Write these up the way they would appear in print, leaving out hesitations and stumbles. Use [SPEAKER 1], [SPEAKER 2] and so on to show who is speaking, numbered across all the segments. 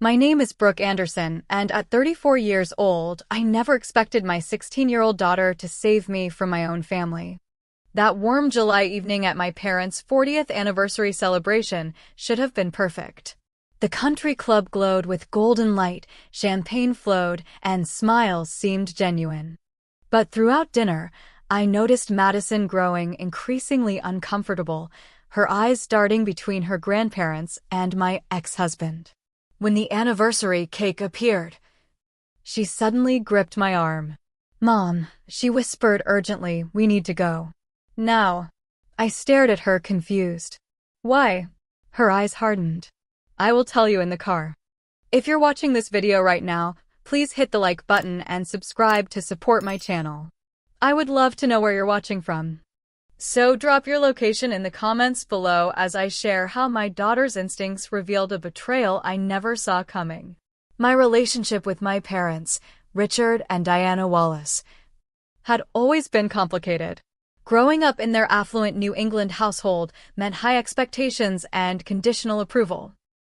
[SPEAKER 1] My name is Brooke Anderson, and at 34 years old, I never expected my 16-year-old daughter to save me from my own family. That warm July evening at my parents' 40th anniversary celebration should have been perfect. The country club glowed with golden light, champagne flowed, and smiles seemed genuine. But throughout dinner, I noticed Madison growing increasingly uncomfortable, her eyes darting between her grandparents and my ex-husband. When the anniversary cake appeared, she suddenly gripped my arm. "Mom," she whispered urgently, "we need to go. Now." I stared at her confused. "Why?" Her eyes hardened. "I will tell you in the car." If you're watching this video right now, please hit the like button and subscribe to support my channel. I would love to know where you're watching from. So drop your location in the comments below as I share how my daughter's instincts revealed a betrayal I never saw coming. My relationship with my parents, Richard and Diana Wallace, had always been complicated. Growing up in their affluent New England household meant high expectations and conditional approval.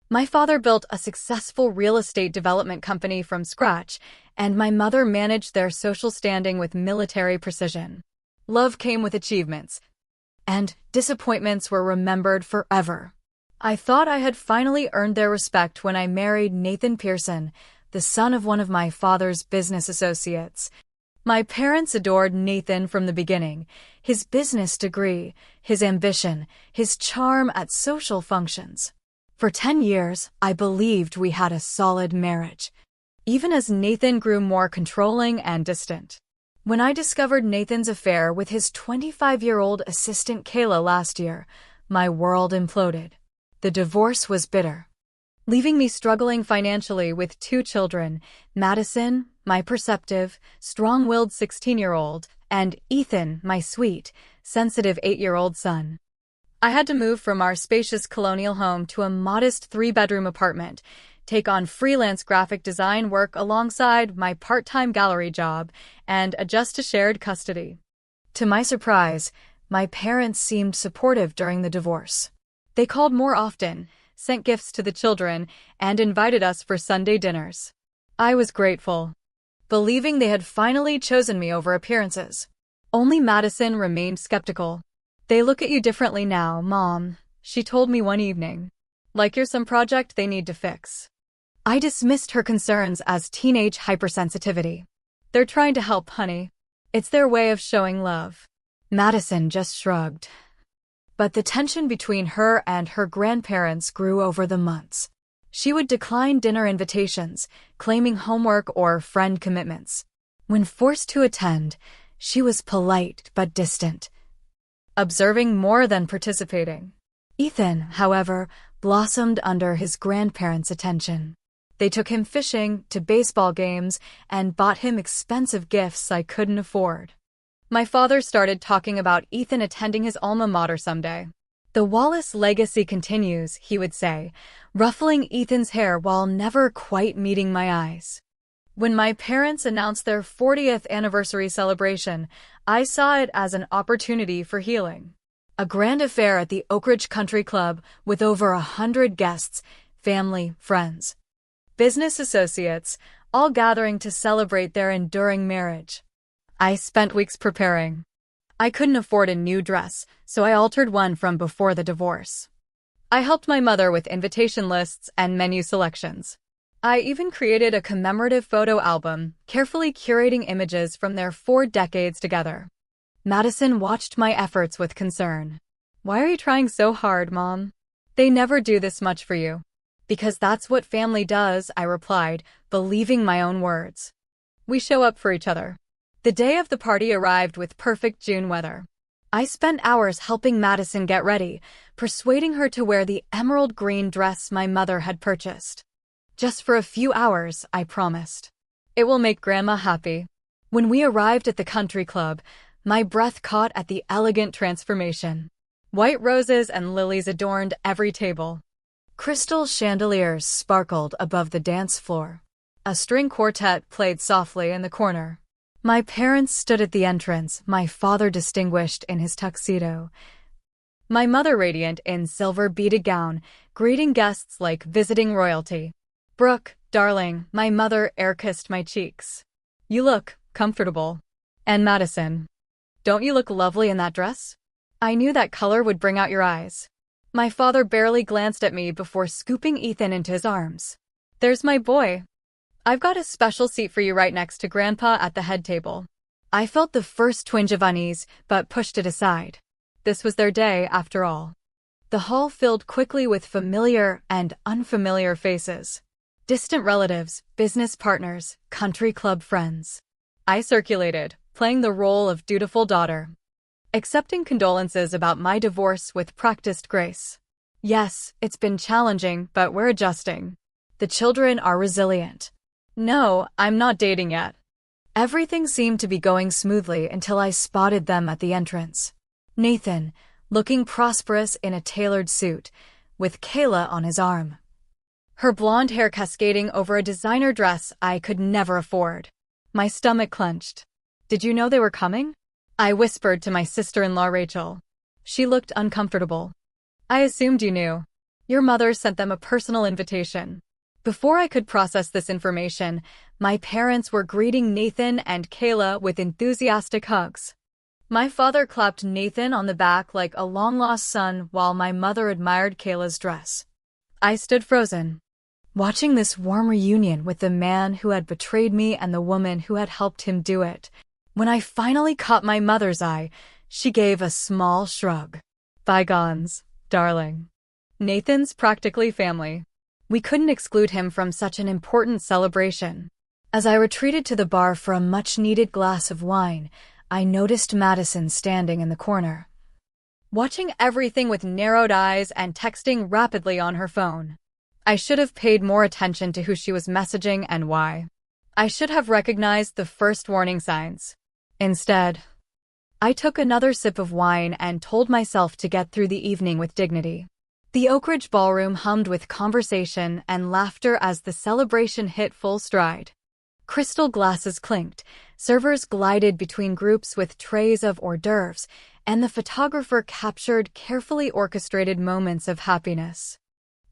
[SPEAKER 1] My father built a successful real estate development company from scratch, and my mother managed their social standing with military precision. Love came with achievements, and disappointments were remembered forever. I thought I had finally earned their respect when I married Nathan Pearson, the son of one of my father's business associates. My parents adored Nathan from the beginning, his business degree, his ambition, his charm at social functions. For 10 years, I believed we had a solid marriage, even as Nathan grew more controlling and distant. When I discovered Nathan's affair with his 25-year-old assistant Kayla last year, my world imploded. The divorce was bitter, leaving me struggling financially with 2 children, Madison, my perceptive, strong-willed 16-year-old, and Ethan, my sweet, sensitive 8-year-old son. I had to move from our spacious colonial home to a modest 3-bedroom apartment, take on freelance graphic design work alongside my part-time gallery job, and adjust to shared custody. To my surprise, my parents seemed supportive during the divorce. They called more often, sent gifts to the children, and invited us for Sunday dinners. I was grateful, believing they had finally chosen me over appearances. Only Madison remained skeptical. "They look at you differently now, Mom," she told me one evening. "Like you're some project they need to fix." I dismissed her concerns as teenage hypersensitivity. "They're trying to help, honey. It's their way of showing love." Madison just shrugged. But the tension between her and her grandparents grew over the months. She would decline dinner invitations, claiming homework or friend commitments. When forced to attend, she was polite but distant, observing more than participating. Ethan, however, blossomed under his grandparents' attention. They took him fishing, to baseball games, and bought him expensive gifts I couldn't afford. My father started talking about Ethan attending his alma mater someday. "The Wallace legacy continues," he would say, ruffling Ethan's hair while never quite meeting my eyes. When my parents announced their 40th anniversary celebration, I saw it as an opportunity for healing. A grand affair at the Oak Ridge Country Club with over 100 guests, family, friends, business associates, all gathering to celebrate their enduring marriage. I spent weeks preparing. I couldn't afford a new dress, so I altered one from before the divorce. I helped my mother with invitation lists and menu selections. I even created a commemorative photo album, carefully curating images from their 4 decades together. Madison watched my efforts with concern. "Why are you trying so hard, Mom? They never do this much for you." "Because that's what family does," I replied, believing my own words. "We show up for each other." The day of the party arrived with perfect June weather. I spent hours helping Madison get ready, persuading her to wear the emerald green dress my mother had purchased. "Just for a few hours," I promised. "It will make Grandma happy." When we arrived at the country club, my breath caught at the elegant transformation. White roses and lilies adorned every table. Crystal chandeliers sparkled above the dance floor. A string quartet played softly in the corner. My parents stood at the entrance, my father distinguished in his tuxedo, my mother radiant in silver beaded gown, greeting guests like visiting royalty. Brooke, darling, my mother air-kissed my cheeks. You look comfortable. And Madison, don't you look lovely in that dress? I knew that color would bring out your eyes. My father barely glanced at me before scooping Ethan into his arms. There's my boy. I've got a special seat for you right next to Grandpa at the head table. I felt the first twinge of unease, but pushed it aside. This was their day, after all. The hall filled quickly with familiar and unfamiliar faces. Distant relatives, business partners, country club friends. I circulated, playing the role of dutiful daughter, accepting condolences about my divorce with practiced grace. Yes, it's been challenging, but we're adjusting. The children are resilient. No, I'm not dating yet. Everything seemed to be going smoothly until I spotted them at the entrance. Nathan, looking prosperous in a tailored suit, with Kayla on his arm. Her blonde hair cascading over a designer dress I could never afford. My stomach clenched. Did you know they were coming? I whispered to my sister-in-law Rachel. She looked uncomfortable. I assumed you knew. Your mother sent them a personal invitation. Before I could process this information, my parents were greeting Nathan and Kayla with enthusiastic hugs. My father clapped Nathan on the back like a long-lost son while my mother admired Kayla's dress. I stood frozen, watching this warm reunion with the man who had betrayed me and the woman who had helped him do it. When I finally caught my mother's eye, she gave a small shrug. Bygones, darling. Nathan's practically family. We couldn't exclude him from such an important celebration. As I retreated to the bar for a much-needed glass of wine, I noticed Madison standing in the corner, watching everything with narrowed eyes and texting rapidly on her phone. I should have paid more attention to who she was messaging and why. I should have recognized the first warning signs. Instead, I took another sip of wine and told myself to get through the evening with dignity. The Oak Ridge Ballroom hummed with conversation and laughter as the celebration hit full stride. Crystal glasses clinked, servers glided between groups with trays of hors d'oeuvres, and the photographer captured carefully orchestrated moments of happiness.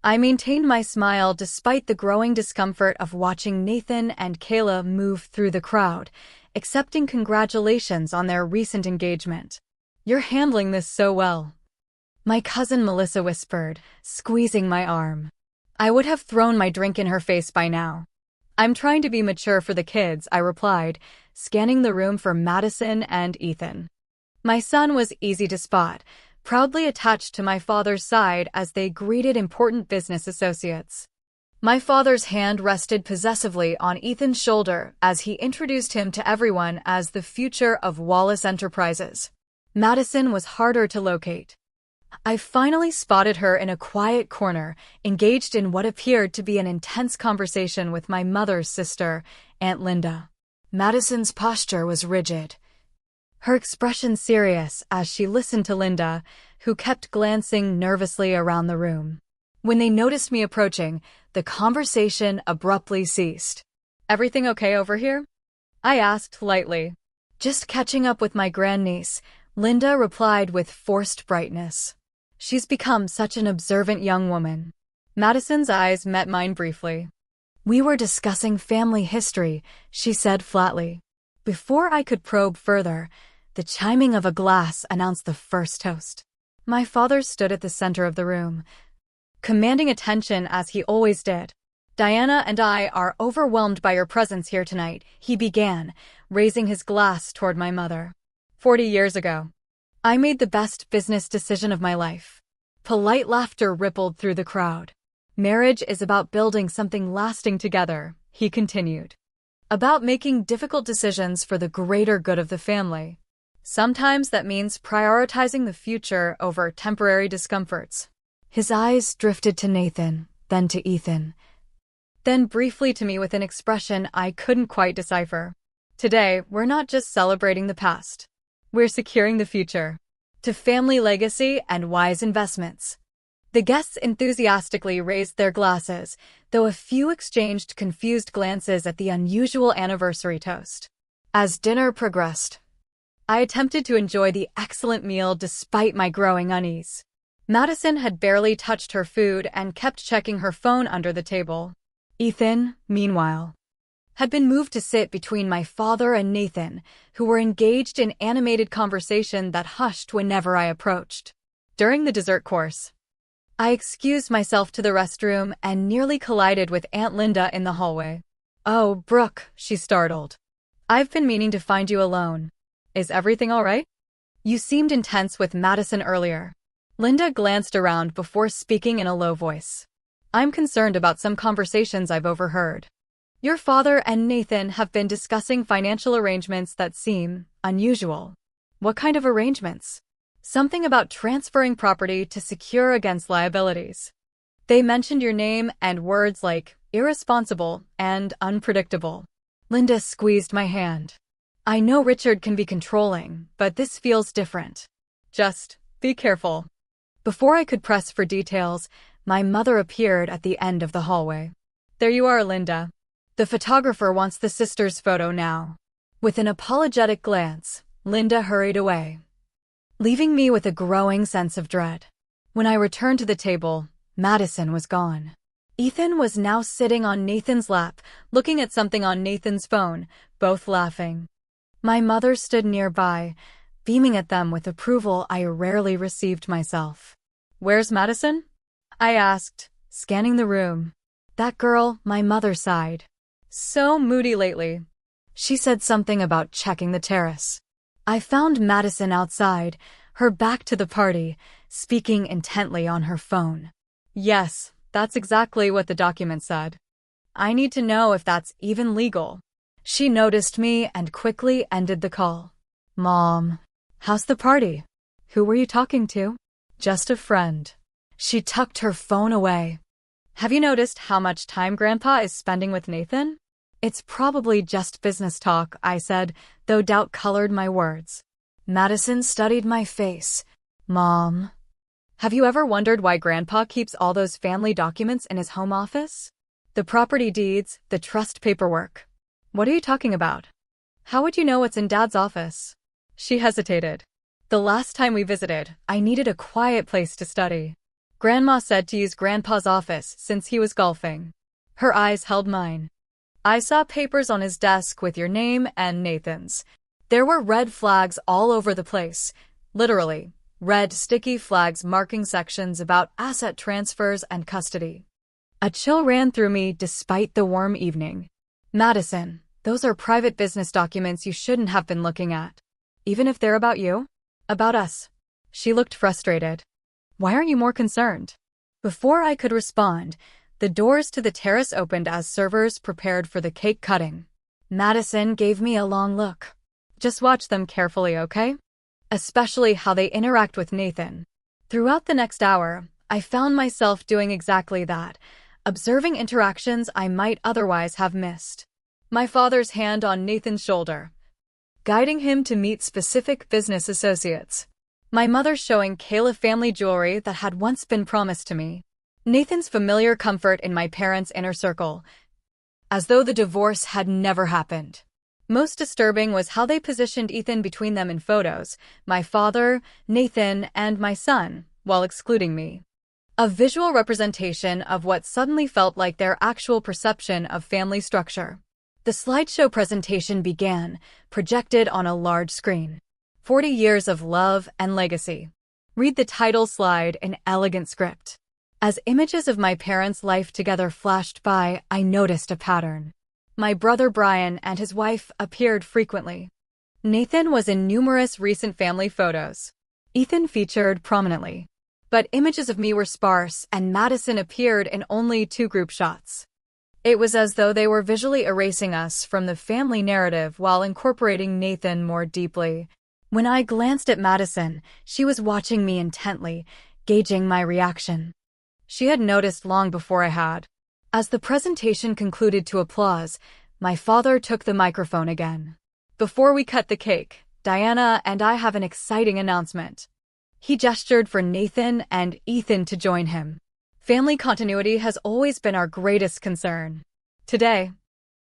[SPEAKER 1] I maintained my smile despite the growing discomfort of watching Nathan and Kayla move through the crowd, accepting congratulations on their recent engagement. You're handling this so well, my cousin Melissa whispered, squeezing my arm. I would have thrown my drink in her face by now. I'm trying to be mature for the kids, I replied, scanning the room for Madison and Ethan. My son was easy to spot, proudly attached to my father's side as they greeted important business associates. My father's hand rested possessively on Ethan's shoulder as he introduced him to everyone as the future of Wallace Enterprises. Madison was harder to locate. I finally spotted her in a quiet corner, engaged in what appeared to be an intense conversation with my mother's sister, Aunt Linda. Madison's posture was rigid, her expression serious as she listened to Linda, who kept glancing nervously around the room. When they noticed me approaching, the conversation abruptly ceased. Everything okay over here? I asked lightly. Just catching up with my grandniece, Linda replied with forced brightness. She's become such an observant young woman. Madison's eyes met mine briefly. We were discussing family history, she said flatly. Before I could probe further, the chiming of a glass announced the first toast. My father stood at the center of the room, commanding attention as he always did. Diana and I are overwhelmed by your presence here tonight, he began, raising his glass toward my mother. 40 years ago, I made the best business decision of my life. Polite laughter rippled through the crowd. Marriage is about building something lasting together, he continued. About making difficult decisions for the greater good of the family. Sometimes that means prioritizing the future over temporary discomforts. His eyes drifted to Nathan, then to Ethan, then briefly to me with an expression I couldn't quite decipher. Today, we're not just celebrating the past. We're securing the future. To family legacy and wise investments. The guests enthusiastically raised their glasses, though a few exchanged confused glances at the unusual anniversary toast. As dinner progressed, I attempted to enjoy the excellent meal despite my growing unease. Madison had barely touched her food and kept checking her phone under the table. Ethan, meanwhile, had been moved to sit between my father and Nathan, who were engaged in animated conversation that hushed whenever I approached. During the dessert course, I excused myself to the restroom and nearly collided with Aunt Linda in the hallway. "Oh, Brooke," she startled. "I've been meaning to find you alone. Is everything all right? You seemed intense with Madison earlier." Linda glanced around before speaking in a low voice. "I'm concerned about some conversations I've overheard. Your father and Nathan have been discussing financial arrangements that seem unusual." "What kind of arrangements?" "Something about transferring property to secure against liabilities. They mentioned your name and words like irresponsible and unpredictable." Linda squeezed my hand. "I know Richard can be controlling, but this feels different. Just be careful." Before I could press for details, my mother appeared at the end of the hallway. "There you are, Linda. The photographer wants the sisters' photo now." With an apologetic glance, Linda hurried away, leaving me with a growing sense of dread. When I returned to the table, Madison was gone. Ethan was now sitting on Nathan's lap, looking at something on Nathan's phone, both laughing. My mother stood nearby, beaming at them with approval I rarely received myself. "Where's Madison?" I asked, scanning the room. "That girl," my mother sighed. "So moody lately." She said something about checking the terrace. I found Madison outside, her back to the party, speaking intently on her phone. "Yes, that's exactly what the document said. I need to know if that's even legal." She noticed me and quickly ended the call. "Mom, how's the party? Who were you talking to?" "Just a friend." She tucked her phone away. "Have you noticed how much time Grandpa is spending with Nathan?" "It's probably just business talk," I said, though doubt colored my words. Madison studied my face. "Mom, have you ever wondered why Grandpa keeps all those family documents in his home office? The property deeds, the trust paperwork." "What are you talking about? How would you know what's in Dad's office?" She hesitated. "The last time we visited, I needed a quiet place to study. Grandma said to use Grandpa's office since he was golfing." Her eyes held mine. "I saw papers on his desk with your name and Nathan's. There were red flags all over the place. Literally, red sticky flags marking sections about asset transfers and custody." A chill ran through me despite the warm evening. "Madison, those are private business documents you shouldn't have been looking at. Even if they're about you?" "About us." She looked frustrated. "Why aren't you more concerned?" Before I could respond, the doors to the terrace opened as servers prepared for the cake cutting. Madison gave me a long look. "Just watch them carefully, okay? Especially how they interact with Nathan." Throughout the next hour, I found myself doing exactly that, observing interactions I might otherwise have missed. My father's hand on Nathan's shoulder, guiding him to meet specific business associates. My mother showing Kayla family jewelry that had once been promised to me. Nathan's familiar comfort in my parents' inner circle, as though the divorce had never happened. Most disturbing was how they positioned Ethan between them in photos, my father, Nathan, and my son, while excluding me. A visual representation of what suddenly felt like their actual perception of family structure. The slideshow presentation began, projected on a large screen. 40 years of love and legacy. Read the title slide in elegant script. As images of my parents' life together flashed by, I noticed a pattern. My brother Brian and his wife appeared frequently. Nathan was in numerous recent family photos. Ethan featured prominently. But images of me were sparse, and Madison appeared in only 2 group shots. It was as though they were visually erasing us from the family narrative while incorporating Nathan more deeply. When I glanced at Madison, she was watching me intently, gauging my reaction. She had noticed long before I had. As the presentation concluded to applause, my father took the microphone again. "Before we cut the cake, Diana and I have an exciting announcement." He gestured for Nathan and Ethan to join him. "Family continuity has always been our greatest concern. Today,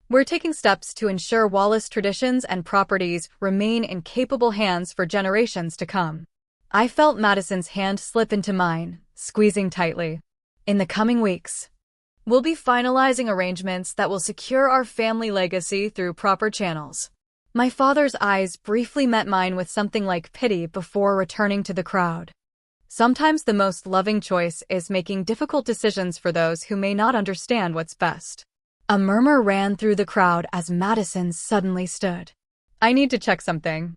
[SPEAKER 1] we're taking steps to ensure Wallace traditions and properties remain in capable hands for generations to come." I felt Madison's hand slip into mine, squeezing tightly. "In the coming weeks, We'll be finalizing arrangements that will secure our family legacy through proper channels. My father's eyes briefly met mine with something like pity before returning to the crowd. Sometimes the most loving choice is making difficult decisions for those who may not understand what's best. A murmur ran through the crowd as Madison suddenly stood. I need to check something,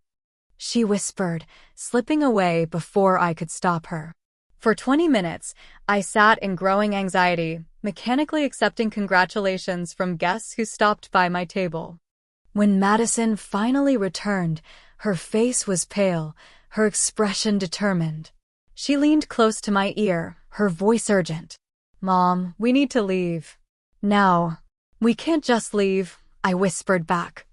[SPEAKER 1] she whispered, slipping away before I could stop her. For 20 minutes, I sat in growing anxiety, mechanically accepting congratulations from guests who stopped by my table. When Madison finally returned, her face was pale, her expression determined. She leaned close to my ear, her voice urgent. Mom, we need to leave. Now. We can't just leave, I whispered back,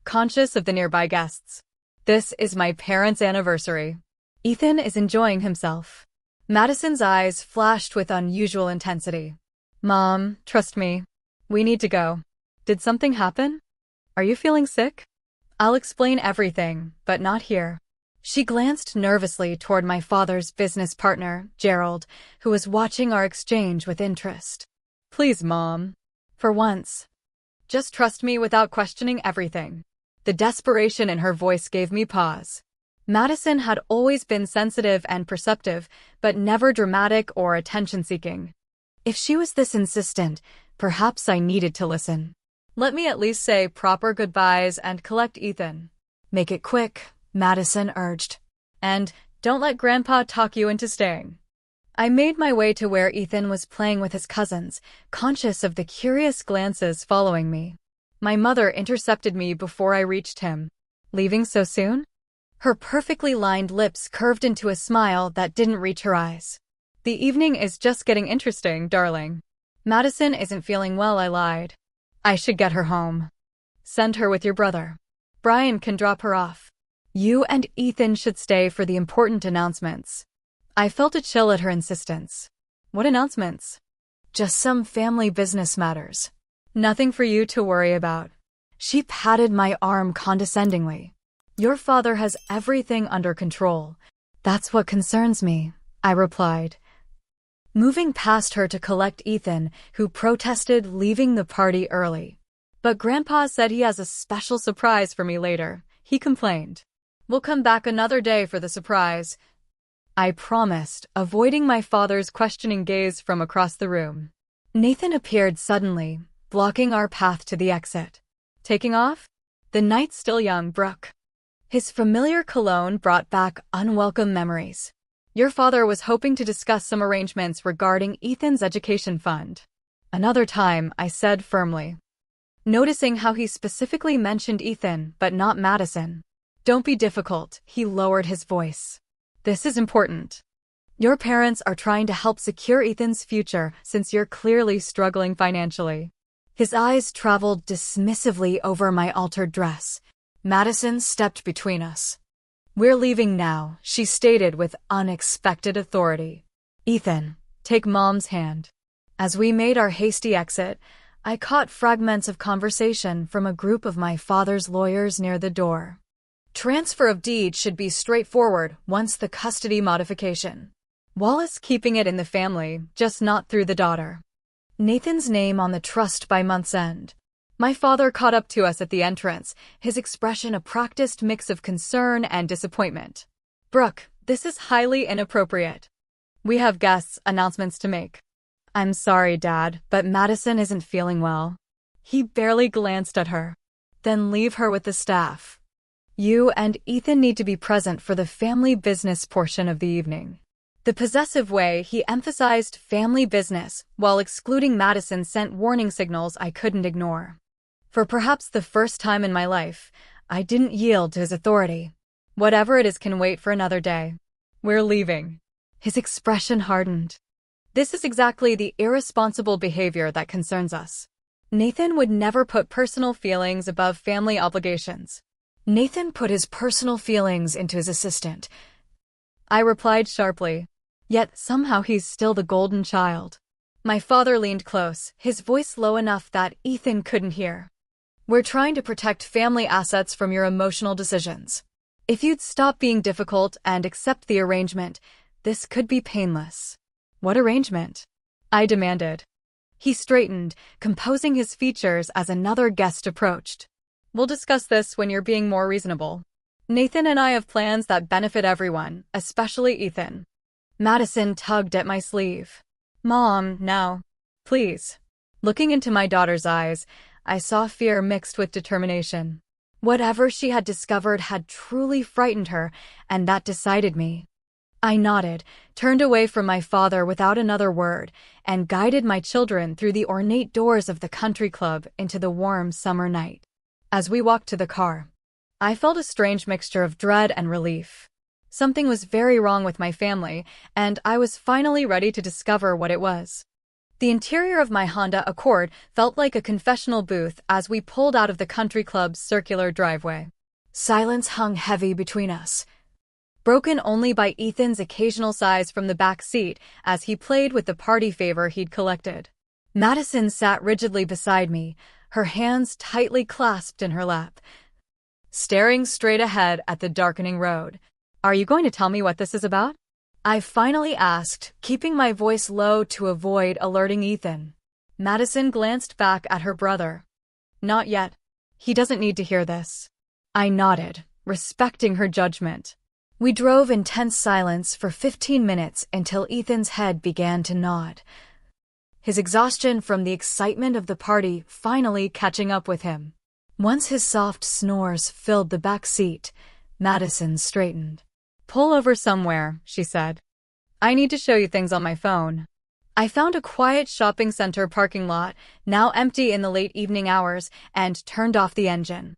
[SPEAKER 1] conscious of the nearby guests. This is my parents' anniversary. Ethan is enjoying himself. Madison's eyes flashed with unusual intensity. Mom, trust me. We need to go. Did something happen? Are you feeling sick? I'll explain everything, but not here. She glanced nervously toward my father's business partner, Gerald, who was watching our exchange with interest. Please, Mom. For once. Just trust me without questioning everything. The desperation in her voice gave me pause. Madison had always been sensitive and perceptive, but never dramatic or attention-seeking. If she was this insistent, perhaps I needed to listen. Let me at least say proper goodbyes and collect Ethan. Make it quick, Madison urged. And don't let Grandpa talk you into staying. I made my way to where Ethan was playing with his cousins, conscious of the curious glances following me. My mother intercepted me before I reached him. Leaving so soon? Her perfectly lined lips curved into a smile that didn't reach her eyes. The evening is just getting interesting, darling. Madison isn't feeling well, I lied. I should get her home. Send her with your brother. Brian can drop her off. You and Ethan should stay for the important announcements. I felt a chill at her insistence. What announcements? Just some family business matters. Nothing for you to worry about. She patted my arm condescendingly. Your father has everything under control. That's what concerns me, I replied, moving past her to collect Ethan, who protested leaving the party early. But Grandpa said he has a special surprise for me later, he complained. We'll come back another day for the surprise, I promised, avoiding my father's questioning gaze from across the room. Nathan appeared suddenly, blocking our path to the exit. Taking off? The night's still young, Brooke. His familiar cologne brought back unwelcome memories. Your father was hoping to discuss some arrangements regarding Ethan's education fund. Another time, I said firmly, noticing how he specifically mentioned Ethan but not Madison. Don't be difficult, he lowered his voice. This is important. Your parents are trying to help secure Ethan's future since you're clearly struggling financially. His eyes traveled dismissively over my altered dress. Madison stepped between us. We're leaving now, she stated with unexpected authority. Ethan, take Mom's hand. As we made our hasty exit, I caught fragments of conversation from a group of my father's lawyers near the door. Transfer of deed should be straightforward once the custody modification. Wallace keeping it in the family, just not through the daughter. Nathan's name on the trust by month's end. My father caught up to us at the entrance, his expression a practiced mix of concern and disappointment. Brooke, this is highly inappropriate. We have guests' announcements to make. I'm sorry, Dad, but Madison isn't feeling well. He barely glanced at her. Then leave her with the staff. You and Ethan need to be present for the family business portion of the evening. The possessive way he emphasized family business while excluding Madison sent warning signals I couldn't ignore. For perhaps the first time in my life, I didn't yield to his authority. Whatever it is can wait for another day. We're leaving. His expression hardened. This is exactly the irresponsible behavior that concerns us. Nathan would never put personal feelings above family obligations. Nathan put his personal feelings into his assistant. I replied sharply. Yet somehow he's still the golden child. My father leaned close, his voice low enough that Ethan couldn't hear. We're trying to protect family assets from your emotional decisions. If you'd stop being difficult and accept the arrangement, this could be painless. What arrangement? I demanded. He straightened, composing his features as another guest approached. We'll discuss this when you're being more reasonable. Nathan and I have plans that benefit everyone, especially Ethan. Madison tugged at my sleeve. Mom, now. Please. Looking into my daughter's eyes, I saw fear mixed with determination. Whatever she had discovered had truly frightened her, and that decided me. I nodded, turned away from my father without another word, and guided my children through the ornate doors of the country club into the warm summer night. As we walked to the car, I felt a strange mixture of dread and relief. Something was very wrong with my family, and I was finally ready to discover what it was. The interior of my Honda Accord felt like a confessional booth as we pulled out of the country club's circular driveway. Silence hung heavy between us, broken only by Ethan's occasional sighs from the back seat as he played with the party favor he'd collected. Madison sat rigidly beside me, her hands tightly clasped in her lap, staring straight ahead at the darkening road. Are you going to tell me what this is about? I finally asked, keeping my voice low to avoid alerting Ethan. Madison glanced back at her brother. Not yet. He doesn't need to hear this. I nodded, respecting her judgment. We drove in tense silence for 15 minutes until Ethan's head began to nod, his exhaustion from the excitement of the party finally catching up with him. Once his soft snores filled the back seat, Madison straightened. Pull over somewhere, she said. I need to show you things on my phone. I found a quiet shopping center parking lot, now empty in the late evening hours, and turned off the engine.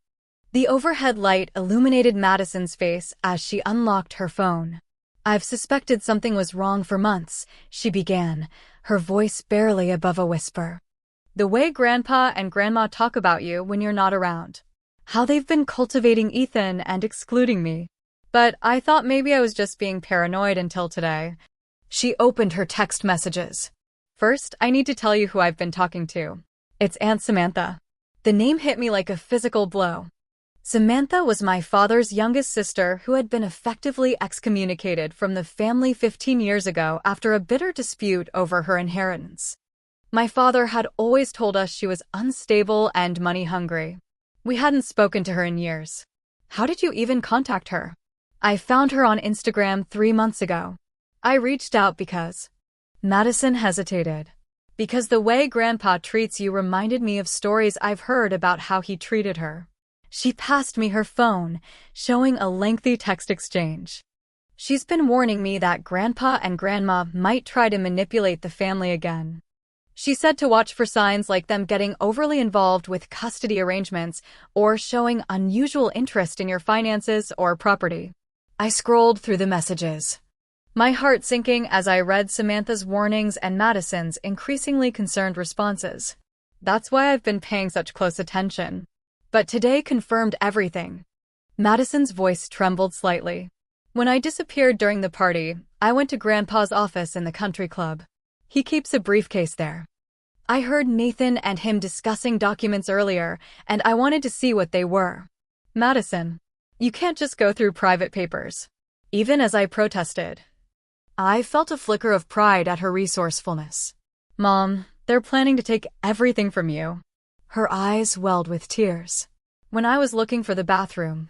[SPEAKER 1] The overhead light illuminated Madison's face as she unlocked her phone. I've suspected something was wrong for months, she began, her voice barely above a whisper. The way Grandpa and Grandma talk about you when you're not around. How they've been cultivating Ethan and excluding me. But I thought maybe I was just being paranoid until today. She opened her text messages. First, I need to tell you who I've been talking to. It's Aunt Samantha. The name hit me like a physical blow. Samantha was my father's youngest sister who had been effectively excommunicated from the family 15 years ago after a bitter dispute over her inheritance. My father had always told us she was unstable and money-hungry. We hadn't spoken to her in years. How did you even contact her? I found her on Instagram 3 months ago. I reached out because... Madison hesitated. Because the way Grandpa treats you reminded me of stories I've heard about how he treated her. She passed me her phone, showing a lengthy text exchange. She's been warning me that Grandpa and Grandma might try to manipulate the family again. She said to watch for signs like them getting overly involved with custody arrangements or showing unusual interest in your finances or property. I scrolled through the messages, my heart sinking as I read Samantha's warnings and Madison's increasingly concerned responses. That's why I've been paying such close attention. But today confirmed everything. Madison's voice trembled slightly. When I disappeared during the party, I went to Grandpa's office in the country club. He keeps a briefcase there. I heard Nathan and him discussing documents earlier, and I wanted to see what they were. Madison, you can't just go through private papers. Even as I protested, I felt a flicker of pride at her resourcefulness. Mom, they're planning to take everything from you. Her eyes welled with tears. When I was looking for the bathroom,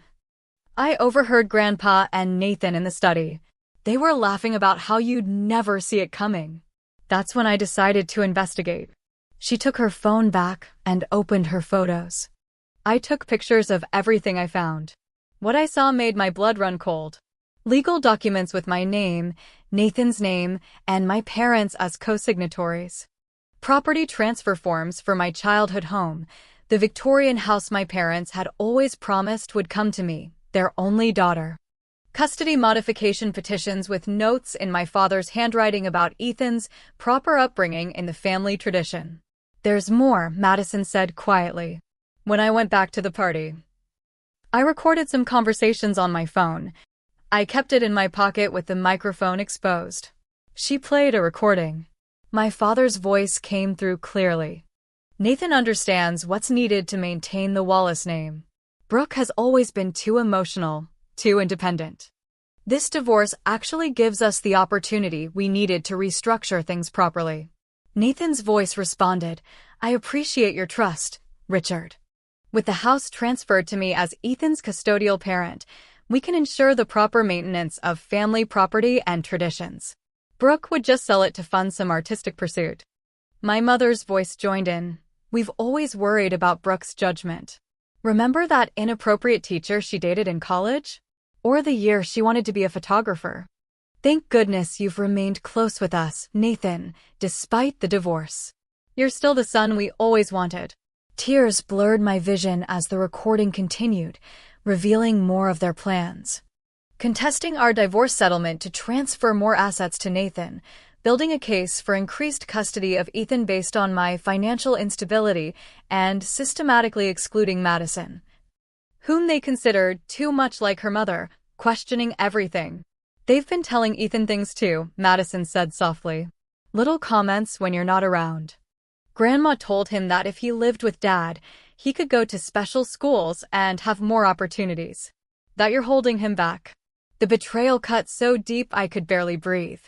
[SPEAKER 1] I overheard Grandpa and Nathan in the study. They were laughing about how you'd never see it coming. That's when I decided to investigate. She took her phone back and opened her photos. I took pictures of everything I found. What I saw made my blood run cold. Legal documents with my name, Nathan's name, and my parents as co-signatories. Property transfer forms for my childhood home, the Victorian house my parents had always promised would come to me, their only daughter. Custody modification petitions with notes in my father's handwriting about Ethan's proper upbringing in the family tradition. There's more, Madison said quietly. When I went back to the party, I recorded some conversations on my phone. I kept it in my pocket with the microphone exposed. She played a recording. My father's voice came through clearly. Nathan understands what's needed to maintain the Wallace name. Brooke has always been too emotional, too independent. This divorce actually gives us the opportunity we needed to restructure things properly. Nathan's voice responded, "I appreciate your trust, Richard. With the house transferred to me as Ethan's custodial parent, we can ensure the proper maintenance of family property and traditions. Brooke would just sell it to fund some artistic pursuit." My mother's voice joined in. "We've always worried about Brooke's judgment. Remember that inappropriate teacher she dated in college? Or the year she wanted to be a photographer? Thank goodness you've remained close with us, Nathan, despite the divorce. You're still the son we always wanted." Tears blurred my vision as the recording continued, revealing more of their plans. Contesting our divorce settlement to transfer more assets to Nathan, building a case for increased custody of Ethan based on my financial instability, and systematically excluding Madison, whom they considered too much like her mother, questioning everything. "They've been telling Ethan things too," Madison said softly. "Little comments when you're not around. Grandma told him that if he lived with Dad, he could go to special schools and have more opportunities. That you're holding him back." The betrayal cut so deep I could barely breathe.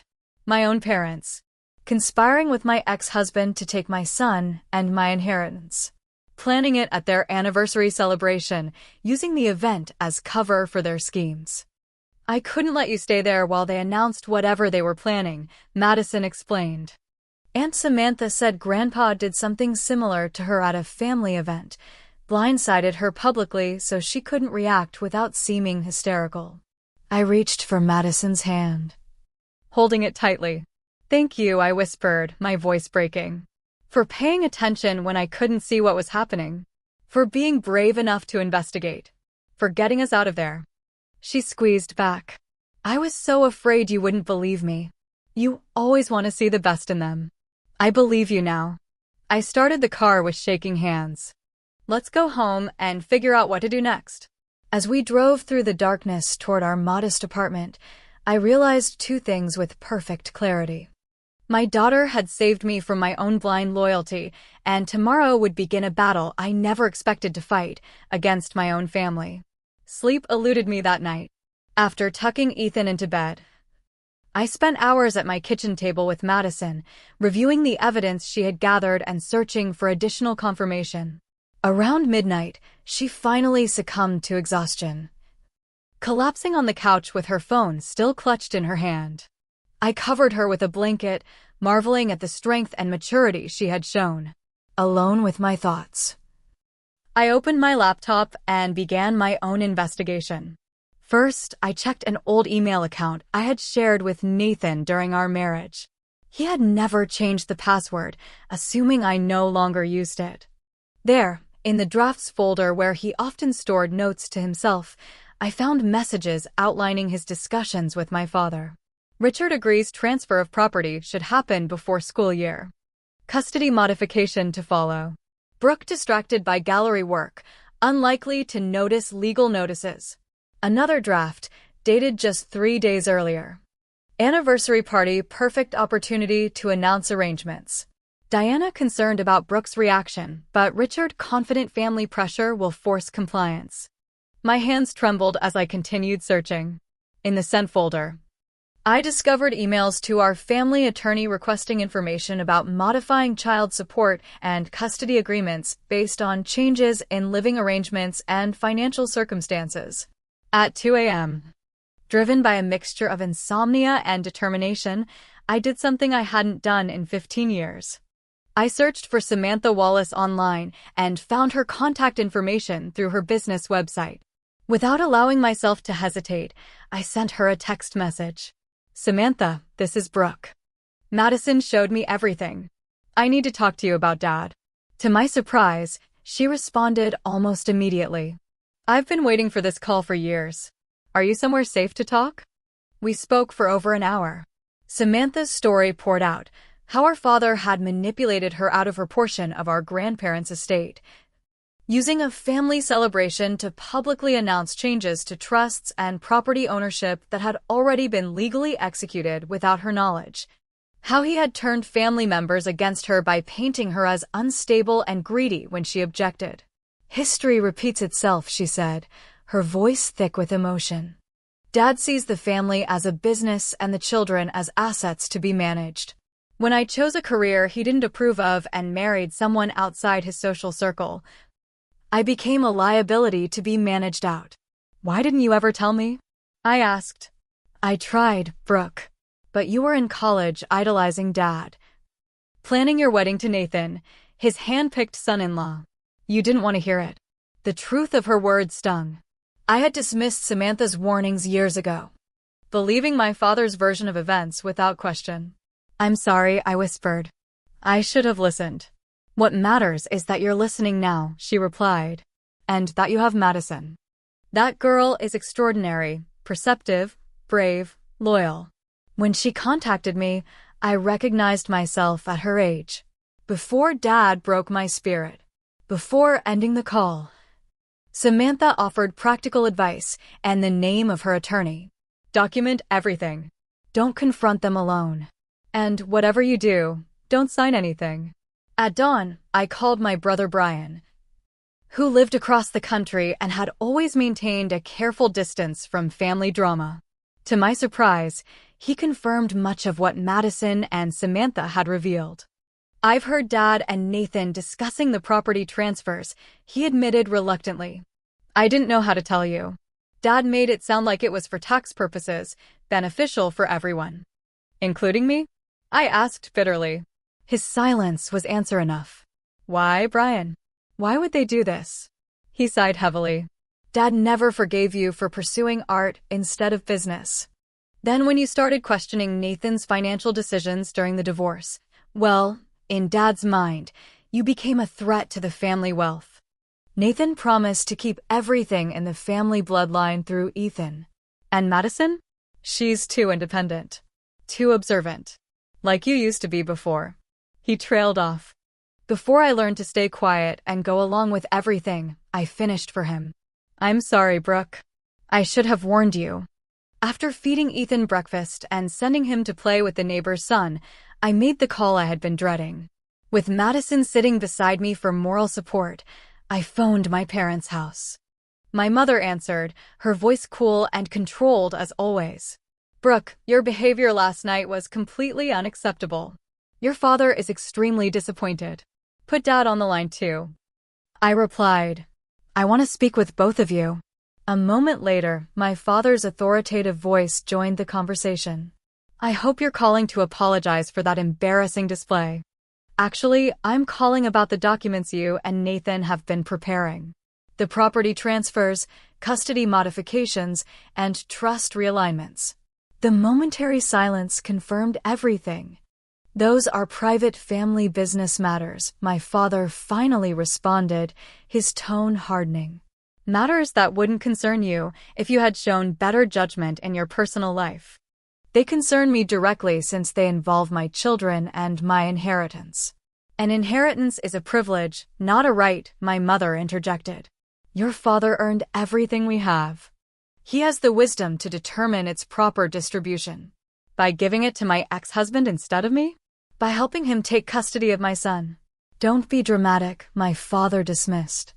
[SPEAKER 1] My own parents, conspiring with my ex-husband to take my son and my inheritance, planning it at their anniversary celebration, using the event as cover for their schemes. "I couldn't let you stay there while they announced whatever they were planning," Madison explained. Aunt Samantha said Grandpa did something similar to her at a family event, blindsided her publicly so she couldn't react without seeming hysterical. I reached for Madison's hand, holding it tightly. "Thank you," I whispered, my voice breaking. "For paying attention when I couldn't see what was happening. For being brave enough to investigate. For getting us out of there." She squeezed back. "I was so afraid you wouldn't believe me. You always want to see the best in them. I believe you now." I started the car with shaking hands. "Let's go home and figure out what to do next." As we drove through the darkness toward our modest apartment, I realized two things with perfect clarity. My daughter had saved me from my own blind loyalty, and tomorrow would begin a battle I never expected to fight against my own family. Sleep eluded me that night. After tucking Ethan into bed, I spent hours at my kitchen table with Madison, reviewing the evidence she had gathered and searching for additional confirmation. Around midnight, she finally succumbed to exhaustion, collapsing on the couch with her phone still clutched in her hand. I covered her with a blanket, marveling at the strength and maturity she had shown. Alone with my thoughts, I opened my laptop and began my own investigation. First, I checked an old email account I had shared with Nathan during our marriage. He had never changed the password, assuming I no longer used it. There, in the drafts folder where he often stored notes to himself, I found messages outlining his discussions with my father. Richard agrees transfer of property should happen before school year. Custody modification to follow. Brooke distracted by gallery work, unlikely to notice legal notices. Another draft, dated just 3 days earlier. Anniversary party, perfect opportunity to announce arrangements. Diana concerned about Brooke's reaction, but Richard confident family pressure will force compliance. My hands trembled as I continued searching. In the sent folder, I discovered emails to our family attorney requesting information about modifying child support and custody agreements based on changes in living arrangements and financial circumstances. At 2 a.m., driven by a mixture of insomnia and determination, I did something I hadn't done in 15 years. I searched for Samantha Wallace online and found her contact information through her business website. Without allowing myself to hesitate, I sent her a text message. "Samantha, this is Brooke. Madison showed me everything. I need to talk to you about Dad." To my surprise, she responded almost immediately. "I've been waiting for this call for years. Are you somewhere safe to talk?" We spoke for over an hour. Samantha's story poured out, how our father had manipulated her out of her portion of our grandparents' estate, using a family celebration to publicly announce changes to trusts and property ownership that had already been legally executed without her knowledge, how he had turned family members against her by painting her as unstable and greedy when she objected. "History repeats itself," she said, her voice thick with emotion. "Dad sees the family as a business and the children as assets to be managed. When I chose a career he didn't approve of and married someone outside his social circle, I became a liability to be managed out. Why didn't you ever tell me? I asked. I tried, Brooke. But you were in college idolizing Dad, planning your wedding to Nathan, his hand-picked son-in-law. You didn't want to hear it. The truth of her words stung. I had dismissed Samantha's warnings years ago, believing my father's version of events without question. I'm sorry, I whispered. I should have listened. What matters is that you're listening now, she replied, and that you have Madison. That girl is extraordinary, perceptive, brave, loyal. When she contacted me, I recognized myself at her age. Before Dad broke my spirit, before ending the call, Samantha offered practical advice and the name of her attorney. Document everything. Don't confront them alone. And whatever you do, don't sign anything. At dawn, I called my brother Brian, who lived across the country and had always maintained a careful distance from family drama. To my surprise, he confirmed much of what Madison and Samantha had revealed. I've heard Dad and Nathan discussing the property transfers, he admitted reluctantly. I didn't know how to tell you. Dad made it sound like it was for tax purposes, beneficial for everyone. Including me? I asked bitterly. His silence was answer enough. Why, Brian? Why would they do this? He sighed heavily. Dad never forgave you for pursuing art instead of business. Then when you started questioning Nathan's financial decisions during the divorce, well, in Dad's mind, you became a threat to the family wealth. Nathan promised to keep everything in the family bloodline through Ethan. And Madison? She's too independent. Too observant. Like you used to be before. He trailed off. Before I learned to stay quiet and go along with everything, I finished for him. I'm sorry, Brooke. I should have warned you. After feeding Ethan breakfast and sending him to play with the neighbor's son, I made the call I had been dreading. With Madison sitting beside me for moral support, I phoned my parents' house. My mother answered, her voice cool and controlled as always. Brooke, your behavior last night was completely unacceptable. Your father is extremely disappointed. Put Dad on the line too. I replied, I want to speak with both of you. A moment later, my father's authoritative voice joined the conversation. I hope you're calling to apologize for that embarrassing display. Actually, I'm calling about the documents you and Nathan have been preparing. The property transfers, custody modifications, and trust realignments. The momentary silence confirmed everything. Those are private family business matters, my father finally responded, his tone hardening. Matters that wouldn't concern you if you had shown better judgment in your personal life. They concern me directly since they involve my children and my inheritance. An inheritance is a privilege, not a right, my mother interjected. Your father earned everything we have. He has the wisdom to determine its proper distribution. By giving it to my ex-husband instead of me? By helping him take custody of my son. Don't be dramatic, my father dismissed.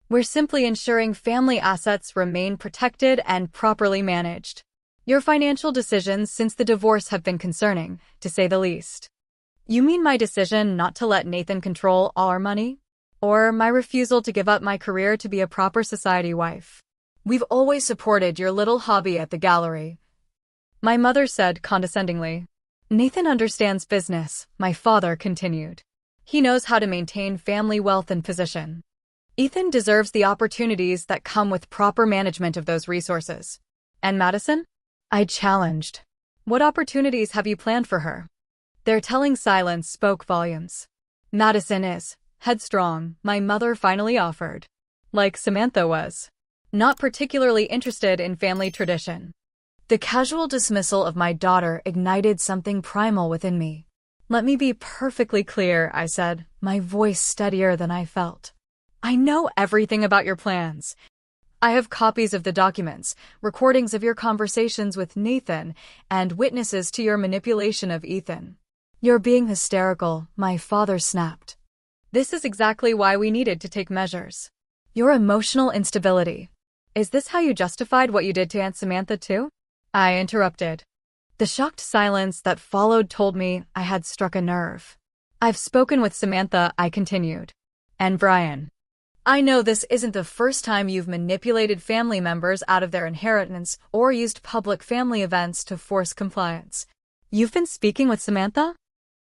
[SPEAKER 1] We're simply ensuring family assets remain protected and properly managed. Your financial decisions since the divorce have been concerning, to say the least. You mean my decision not to let Nathan control all our money? Or my refusal to give up my career to be a proper society wife? We've always supported your little hobby at the gallery. My mother said condescendingly. Nathan understands business, my father continued. He knows how to maintain family wealth and position. Ethan deserves the opportunities that come with proper management of those resources. And Madison? I challenged. What opportunities have you planned for her? Their telling silence spoke volumes. Madison is headstrong, my mother finally offered. Like Samantha was. Not particularly interested in family tradition. The casual dismissal of my daughter ignited something primal within me. Let me be perfectly clear, I said, my voice steadier than I felt. I know everything about your plans. I have copies of the documents, recordings of your conversations with Nathan, and witnesses to your manipulation of Ethan. You're being hysterical, my father snapped. This is exactly why we needed to take measures. Your emotional instability. Is this how you justified what you did to Aunt Samantha too? I interrupted. The shocked silence that followed told me I had struck a nerve. I've spoken with Samantha, I continued. And Brian. I know this isn't the first time you've manipulated family members out of their inheritance or used public family events to force compliance. You've been speaking with Samantha?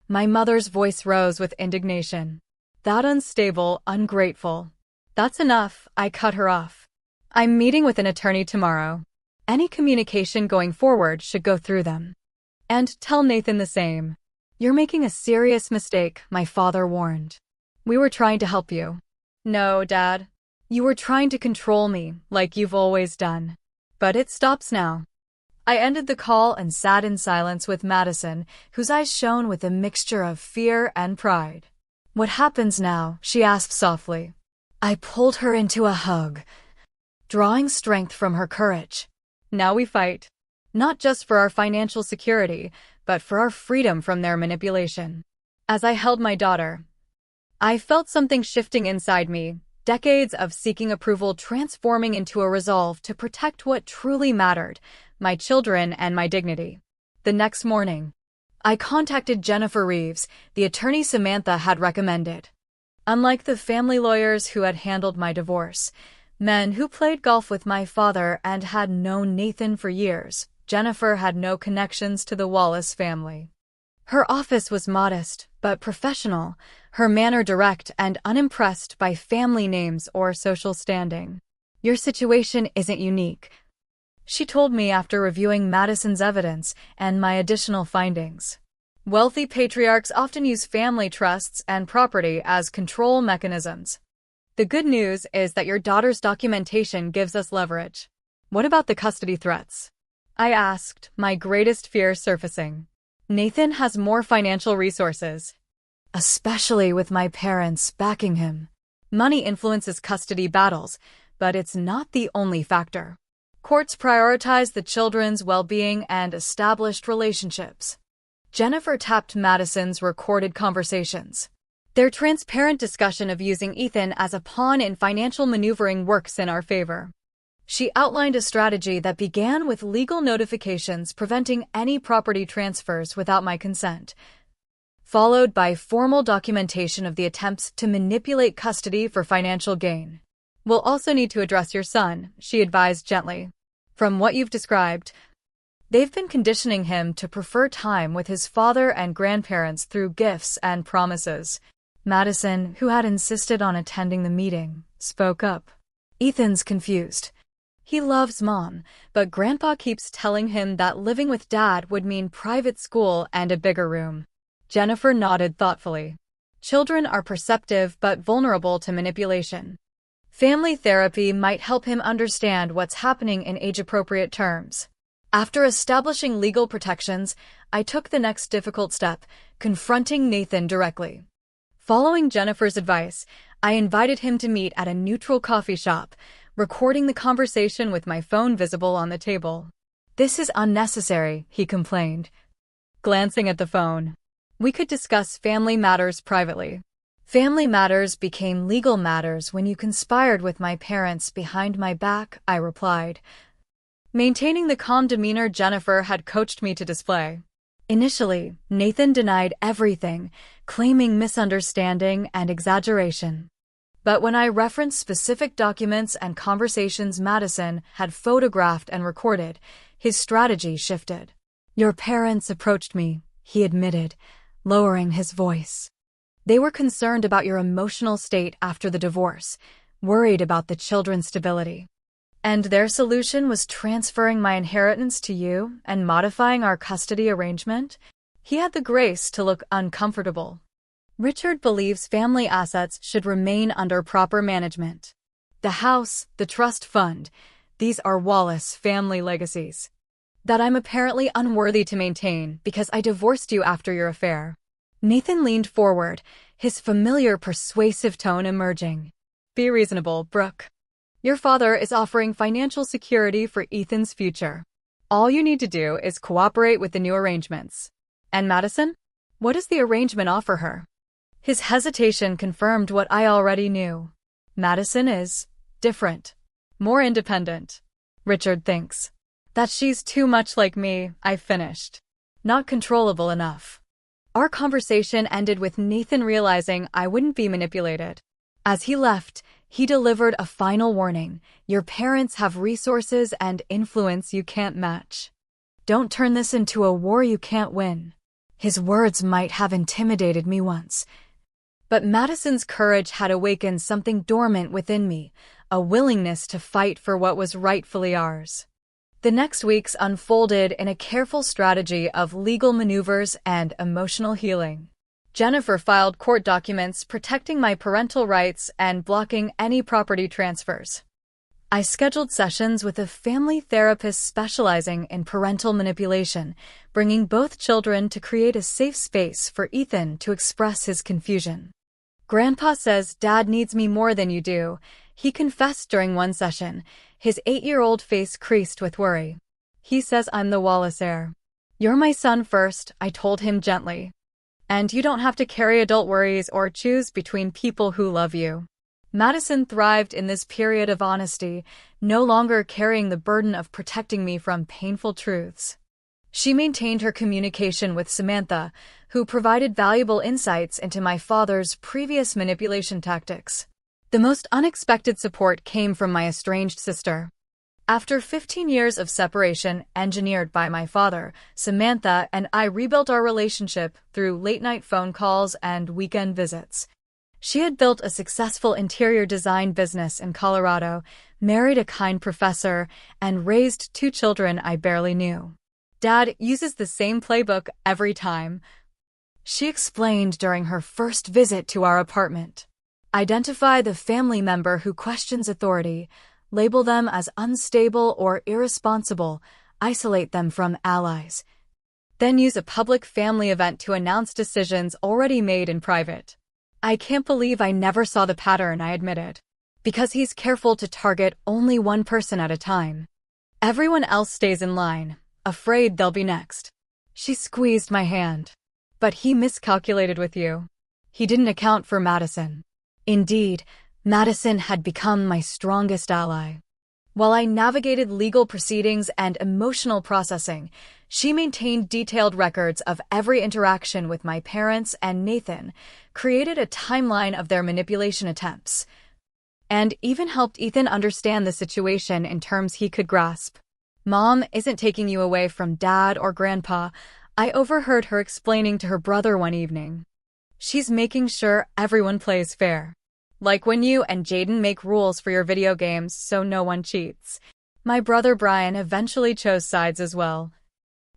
[SPEAKER 1] My mother's voice rose with indignation. That unstable, ungrateful. That's enough, I cut her off. I'm meeting with an attorney tomorrow. Any communication going forward should go through them. And tell Nathan the same. You're making a serious mistake, my father warned. We were trying to help you. No, Dad. You were trying to control me, like you've always done. But it stops now. I ended the call and sat in silence with Madison, whose eyes shone with a mixture of fear and pride. What happens now? She asked softly. I pulled her into a hug, drawing strength from her courage. Now we fight. Not just for our financial security, but for our freedom from their manipulation. As I held my daughter, I felt something shifting inside me, decades of seeking approval transforming into a resolve to protect what truly mattered, my children and my dignity. The next morning, I contacted Jennifer Reeves, the attorney Samantha had recommended. Unlike the family lawyers who had handled my divorce, men who played golf with my father and had known Nathan for years, Jennifer had no connections to the Wallace family. Her office was modest, but professional, her manner direct and unimpressed by family names or social standing. Your situation isn't unique, she told me after reviewing Madison's evidence and my additional findings. Wealthy patriarchs often use family trusts and property as control mechanisms. The good news is that your daughter's documentation gives us leverage. What about the custody threats? I asked, my greatest fear surfacing. Nathan has more financial resources, especially with my parents backing him. Money influences custody battles, but it's not the only factor. Courts prioritize the children's well-being and established relationships. Jennifer tapped Madison's recorded conversations. Their transparent discussion of using Ethan as a pawn in financial maneuvering works in our favor. She outlined a strategy that began with legal notifications preventing any property transfers without my consent, followed by formal documentation of the attempts to manipulate custody for financial gain. We'll also need to address your son, she advised gently. From what you've described, they've been conditioning him to prefer time with his father and grandparents through gifts and promises. Madison, who had insisted on attending the meeting, spoke up. Ethan's confused. He loves Mom, but Grandpa keeps telling him that living with Dad would mean private school and a bigger room. Jennifer nodded thoughtfully. Children are perceptive but vulnerable to manipulation. Family therapy might help him understand what's happening in age-appropriate terms. After establishing legal protections, I took the next difficult step, confronting Nathan directly. Following Jennifer's advice, I invited him to meet at a neutral coffee shop, recording the conversation with my phone visible on the table. This is unnecessary, he complained, glancing at the phone. We could discuss family matters privately. Family matters became legal matters when you conspired with my parents behind my back, I replied, maintaining the calm demeanor Jennifer had coached me to display. Initially, Nathan denied everything, claiming misunderstanding and exaggeration. But when I referenced specific documents and conversations Madison had photographed and recorded, his strategy shifted. Your parents approached me, he admitted, lowering his voice. They were concerned about your emotional state after the divorce, worried about the children's stability. And their solution was transferring my inheritance to you and modifying our custody arrangement? He had the grace to look uncomfortable. Richard believes family assets should remain under proper management. The house, the trust fund, these are Wallace family legacies. That I'm apparently unworthy to maintain because I divorced you after your affair. Nathan leaned forward, his familiar persuasive tone emerging. Be reasonable, Brooke. Your father is offering financial security for Ethan's future. All you need to do is cooperate with the new arrangements. And Madison? What does the arrangement offer her? His hesitation confirmed what I already knew. Madison is different, more independent. Richard thinks. That she's too much like me, I finished. Not controllable enough. Our conversation ended with Nathan realizing I wouldn't be manipulated. As he left, he delivered a final warning. Your parents have resources and influence you can't match. Don't turn this into a war you can't win. His words might have intimidated me once, but Madison's courage had awakened something dormant within me, a willingness to fight for what was rightfully ours. The next weeks unfolded in a careful strategy of legal maneuvers and emotional healing. Jennifer filed court documents protecting my parental rights and blocking any property transfers. I scheduled sessions with a family therapist specializing in parental manipulation, bringing both children to create a safe space for Ethan to express his confusion. Grandpa says Dad needs me more than you do, he confessed during one session, his 8-year-old face creased with worry. He says I'm the Wallace heir. You're my son first, I told him gently. And you don't have to carry adult worries or choose between people who love you. Madison thrived in this period of honesty, no longer carrying the burden of protecting me from painful truths. She maintained her communication with Samantha, who provided valuable insights into my father's previous manipulation tactics. The most unexpected support came from my estranged sister. After 15 years of separation engineered by my father, Samantha and I rebuilt our relationship through late-night phone calls and weekend visits. She had built a successful interior design business in Colorado, married a kind professor, and raised 2 children I barely knew. Dad uses the same playbook every time, she explained during her first visit to our apartment. Identify the family member who questions authority, label them as unstable or irresponsible, isolate them from allies. Then use a public family event to announce decisions already made in private. I can't believe I never saw the pattern, I admitted. Because he's careful to target only one person at a time. Everyone else stays in line, afraid they'll be next. She squeezed my hand. But he miscalculated with you. He didn't account for Madison. Indeed, Madison had become my strongest ally. While I navigated legal proceedings and emotional processing, she maintained detailed records of every interaction with my parents and Nathan, created a timeline of their manipulation attempts, and even helped Ethan understand the situation in terms he could grasp. Mom isn't taking you away from Dad or Grandpa, I overheard her explaining to her brother one evening. She's making sure everyone plays fair. Like when you and Jaden make rules for your video games so no one cheats. My brother Brian eventually chose sides as well,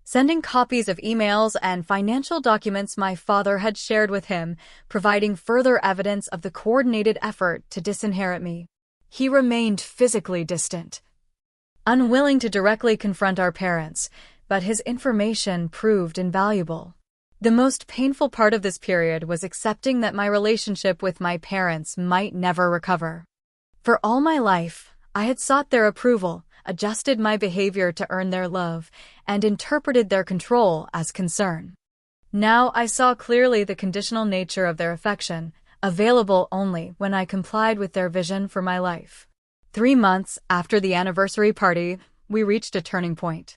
[SPEAKER 1] sending copies of emails and financial documents my father had shared with him, providing further evidence of the coordinated effort to disinherit me. He remained physically distant, unwilling to directly confront our parents, but his information proved invaluable. The most painful part of this period was accepting that my relationship with my parents might never recover. For all my life, I had sought their approval, adjusted my behavior to earn their love, and interpreted their control as concern. Now I saw clearly the conditional nature of their affection, available only when I complied with their vision for my life. 3 months after the anniversary party, we reached a turning point.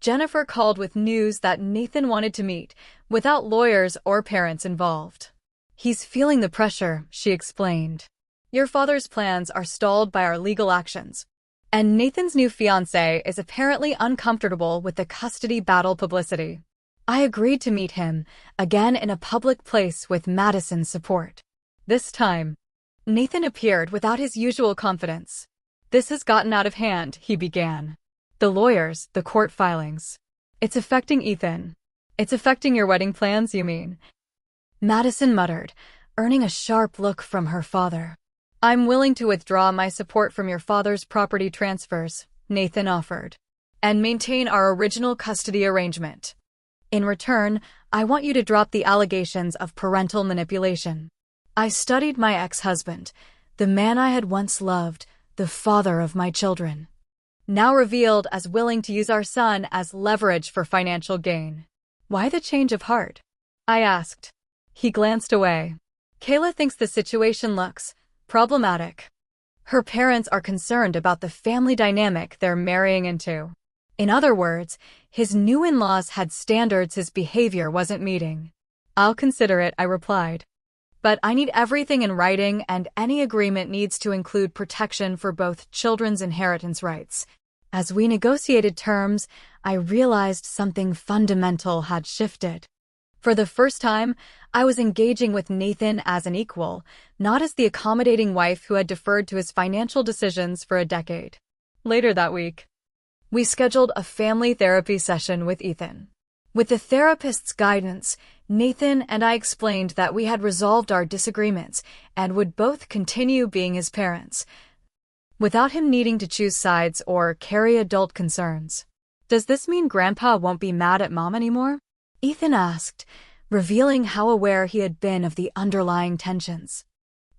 [SPEAKER 1] Jennifer called with news that Nathan wanted to meet, without lawyers or parents involved. He's feeling the pressure, she explained. Your father's plans are stalled by our legal actions. And Nathan's new fiancée is apparently uncomfortable with the custody battle publicity. I agreed to meet him, again in a public place with Madison's support. This time, Nathan appeared without his usual confidence. This has gotten out of hand, he began. The lawyers, the court filings. It's affecting Ethan. It's affecting your wedding plans, you mean? Madison muttered, earning a sharp look from her father. I'm willing to withdraw my support from your father's property transfers, Nathan offered, and maintain our original custody arrangement. In return, I want you to drop the allegations of parental manipulation. I studied my ex-husband, the man I had once loved, the father of my children, now revealed as willing to use our son as leverage for financial gain. Why the change of heart? I asked. He glanced away. Kayla thinks the situation looks problematic. Her parents are concerned about the family dynamic they're marrying into. In other words, his new in-laws had standards his behavior wasn't meeting. "I'll consider it," I replied. "But I need everything in writing, and any agreement needs to include protection for both children's inheritance rights." As we negotiated terms, I realized something fundamental had shifted. For the first time, I was engaging with Nathan as an equal, not as the accommodating wife who had deferred to his financial decisions for a decade. Later that week, we scheduled a family therapy session with Ethan. With the therapist's guidance, Nathan and I explained that we had resolved our disagreements and would both continue being his parents, without him needing to choose sides or carry adult concerns. "Does this mean Grandpa won't be mad at Mom anymore?" Ethan asked, revealing how aware he had been of the underlying tensions.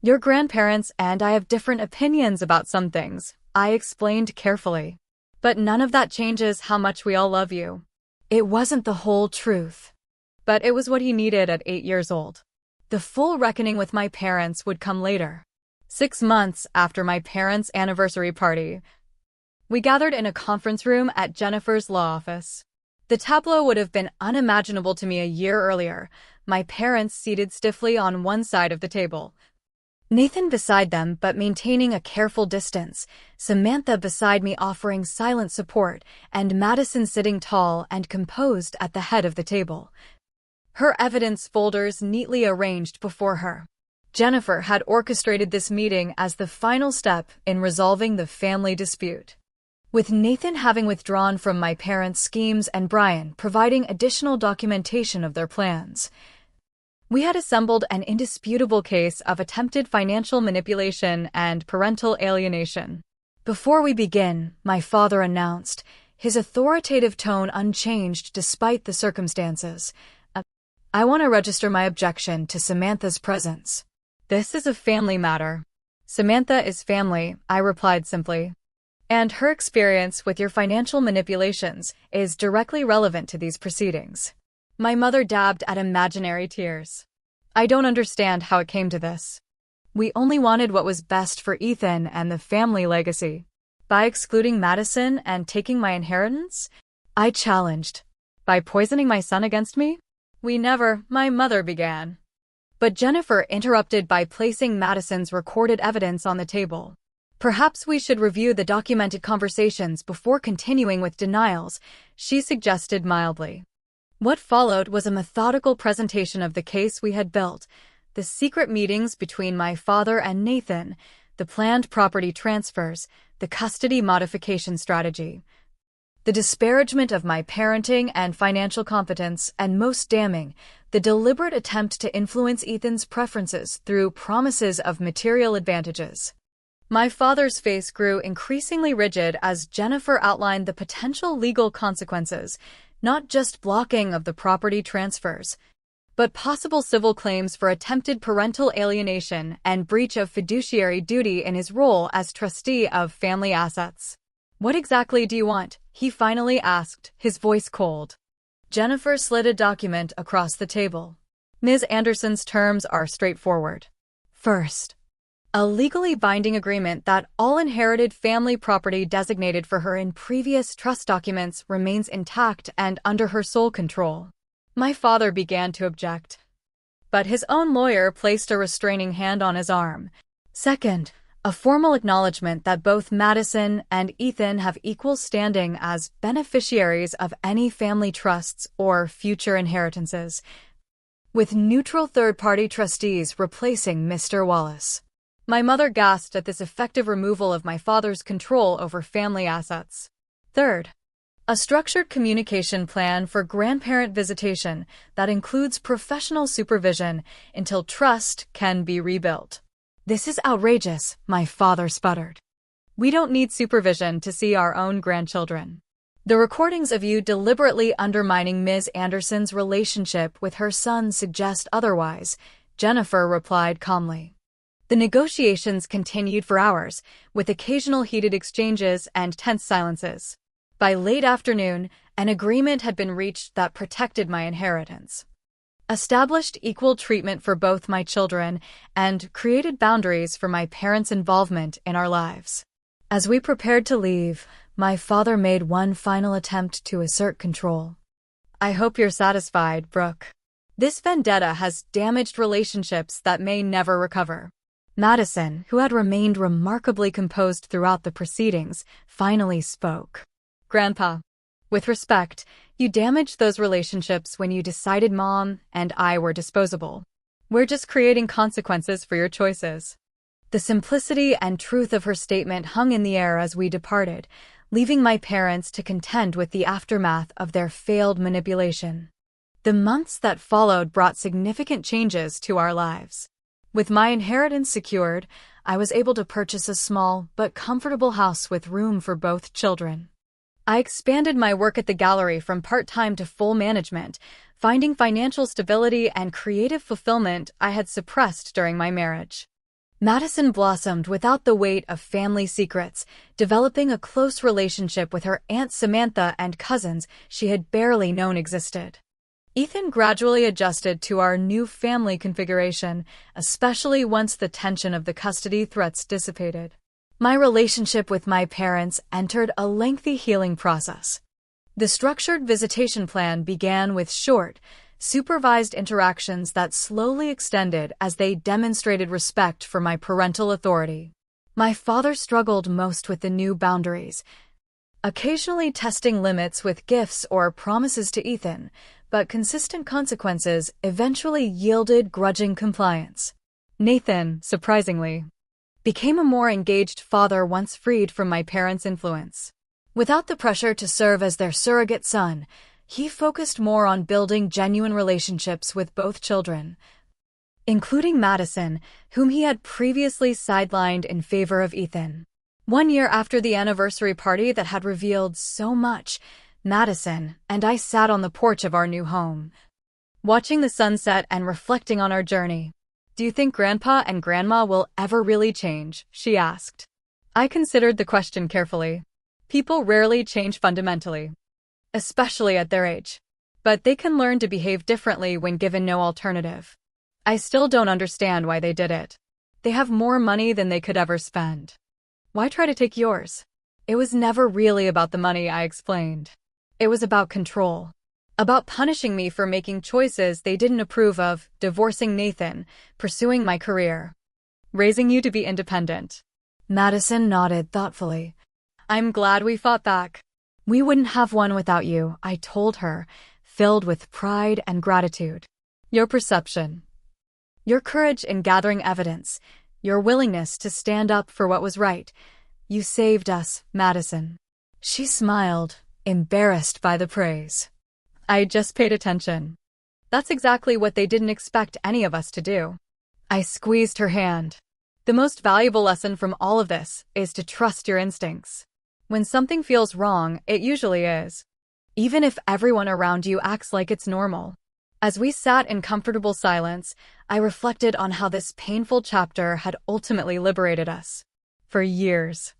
[SPEAKER 1] "Your grandparents and I have different opinions about some things," I explained carefully. "But none of that changes how much we all love you." It wasn't the whole truth, but it was what he needed at 8 years old. The full reckoning with my parents would come later. 6 months after my parents' anniversary party, we gathered in a conference room at Jennifer's law office. The tableau would have been unimaginable to me a year earlier, my parents seated stiffly on one side of the table, Nathan beside them but maintaining a careful distance, Samantha beside me offering silent support, and Madison sitting tall and composed at the head of the table, her evidence folders neatly arranged before her. Jennifer had orchestrated this meeting as the final step in resolving the family dispute. With Nathan having withdrawn from my parents' schemes and Brian providing additional documentation of their plans, we had assembled an indisputable case of attempted financial manipulation and parental alienation. "Before we begin," my father announced, his authoritative tone unchanged despite the circumstances, "I want to register my objection to Samantha's presence. This is a family matter." "Samantha is family," I replied simply. "And her experience with your financial manipulations is directly relevant to these proceedings." My mother dabbed at imaginary tears. "I don't understand how it came to this. We only wanted what was best for Ethan and the family legacy. By excluding Madison and taking my inheritance?" I challenged. "By poisoning my son against me?" "We never," my mother began. But Jennifer interrupted by placing Madison's recorded evidence on the table. "Perhaps we should review the documented conversations before continuing with denials," she suggested mildly. What followed was a methodical presentation of the case we had built, the secret meetings between my father and Nathan, the planned property transfers, the custody modification strategy, the disparagement of my parenting and financial competence, and most damning, the deliberate attempt to influence Ethan's preferences through promises of material advantages. My father's face grew increasingly rigid as Jennifer outlined the potential legal consequences, not just blocking of the property transfers, but possible civil claims for attempted parental alienation and breach of fiduciary duty in his role as trustee of family assets. "What exactly do you want?" he finally asked, his voice cold. Jennifer slid a document across the table. "Ms. Anderson's terms are straightforward. First, a legally binding agreement that all inherited family property designated for her in previous trust documents remains intact and under her sole control." My father began to object, but his own lawyer placed a restraining hand on his arm. "Second, a formal acknowledgement that both Madison and Ethan have equal standing as beneficiaries of any family trusts or future inheritances, with neutral third-party trustees replacing Mr. Wallace." My mother gasped at this effective removal of my father's control over family assets. Third, a structured communication plan for grandparent visitation that includes professional supervision until trust can be rebuilt. "This is outrageous," my father sputtered. "We don't need supervision to see our own grandchildren. The recordings of you deliberately undermining Ms. Anderson's relationship with her son suggest otherwise," Jennifer replied calmly. The negotiations continued for hours, with occasional heated exchanges and tense silences. By late afternoon, an agreement had been reached that protected my inheritance, established equal treatment for both my children, and created boundaries for my parents' involvement in our lives. As we prepared to leave, my father made one final attempt to assert control. I hope you're satisfied, Brooke. This vendetta has damaged relationships that may never recover. Madison, who had remained remarkably composed throughout the proceedings, finally spoke. Grandpa, with respect, you damaged those relationships when you decided Mom and I were disposable. We're just creating consequences for your choices. The simplicity and truth of her statement hung in the air as we departed, leaving my parents to contend with the aftermath of their failed manipulation. The months that followed brought significant changes to our lives. With my inheritance secured, I was able to purchase a small but comfortable house with room for both children. I expanded my work at the gallery from part-time to full management, finding financial stability and creative fulfillment I had suppressed during my marriage. Madison blossomed without the weight of family secrets, developing a close relationship with her Aunt Samantha and cousins she had barely known existed. Ethan gradually adjusted to our new family configuration, especially once the tension of the custody threats dissipated. My relationship with my parents entered a lengthy healing process. The structured visitation plan began with short, supervised interactions that slowly extended as they demonstrated respect for my parental authority. My father struggled most with the new boundaries, occasionally testing limits with gifts or promises to Ethan, but consistent consequences eventually yielded grudging compliance. Nathan, surprisingly, became a more engaged father once freed from my parents' influence. Without the pressure to serve as their surrogate son, he focused more on building genuine relationships with both children, including Madison, whom he had previously sidelined in favor of Ethan. 1 year after the anniversary party that had revealed so much, Madison and I sat on the porch of our new home, watching the sunset and reflecting on our journey. "Do you think Grandpa and Grandma will ever really change?" she asked. I considered the question carefully. People rarely change fundamentally, especially at their age. But they can learn to behave differently when given no alternative. I still don't understand why they did it. They have more money than they could ever spend. Why try to take yours? It was never really about the money, I explained. It was about control. About punishing me for making choices they didn't approve of, divorcing Nathan, pursuing my career, raising you to be independent. Madison nodded thoughtfully. I'm glad we fought back. We wouldn't have one without you, I told her, filled with pride and gratitude. Your perception, your courage in gathering evidence, your willingness to stand up for what was right. You saved us, Madison. She smiled, embarrassed by the praise. I just paid attention. That's exactly what they didn't expect any of us to do. I squeezed her hand. The most valuable lesson from all of this is to trust your instincts. When something feels wrong, it usually is, even if everyone around you acts like it's normal. As we sat in comfortable silence, I reflected on how this painful chapter had ultimately liberated us. For years,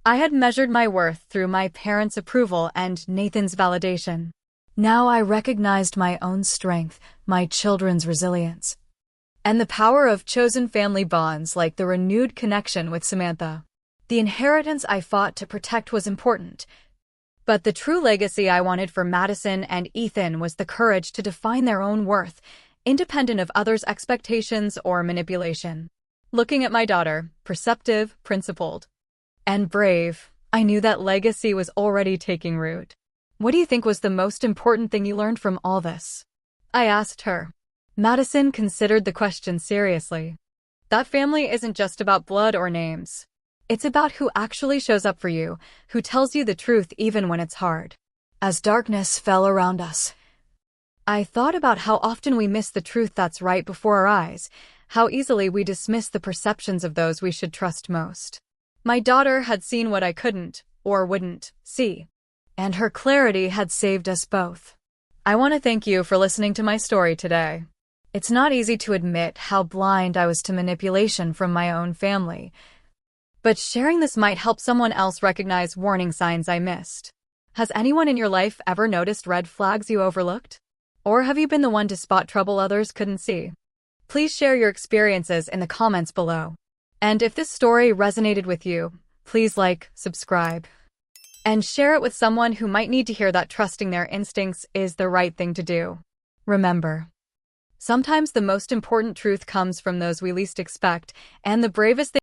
[SPEAKER 1] I had measured my worth through my parents' approval and Nathan's validation. Now I recognized my own strength, my children's resilience, and the power of chosen family bonds like the renewed connection with Samantha. The inheritance I fought to protect was important, but the true legacy I wanted for Madison and Ethan was the courage to define their own worth, independent of others' expectations or manipulation. Looking at my daughter, perceptive, principled, and brave, I knew that legacy was already taking root. What do you think was the most important thing you learned from all this? I asked her. Madison considered the question seriously. That family isn't just about blood or names. It's about who actually shows up for you, who tells you the truth even when it's hard. As darkness fell around us, I thought about how often we miss the truth that's right before our eyes, how easily we dismiss the perceptions of those we should trust most. My daughter had seen what I couldn't, or wouldn't, see, and her clarity had saved us both. I want to thank you for listening to my story today. It's not easy to admit how blind I was to manipulation from my own family, but sharing this might help someone else recognize warning signs I missed. Has anyone in your life ever noticed red flags you overlooked? Or have you been the one to spot trouble others couldn't see? Please share your experiences in the comments below. And if this story resonated with you, please like, subscribe, and share it with someone who might need to hear that trusting their instincts is the right thing to do. Remember, sometimes the most important truth comes from those we least expect, and the bravest